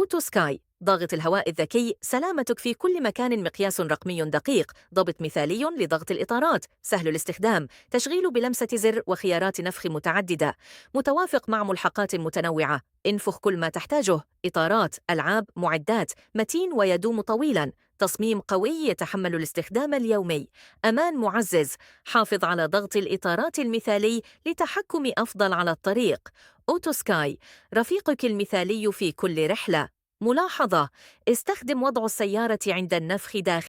أوتو سكاي ضاغط الهواء الذكي، سلامتك في كل مكان، مقياس رقمي دقيق، ضبط مثالي لضغط الإطارات، سهل الاستخدام، تشغيل بلمسة زر وخيارات نفخ متعددة، متوافق مع ملحقات متنوعة، انفخ كل ما تحتاجه، إطارات، ألعاب، معدات، متين ويدوم طويلاً، تصميم قوي يتحمل الاستخدام اليومي، أمان معزز، حافظ على ضغط الإطارات المثالي لتحكم أفضل على الطريق. أوتو سكاي رفيقك المثالي في كل رحلة. ملاحظة: استخدم وضع السيارة عند النفخ داخل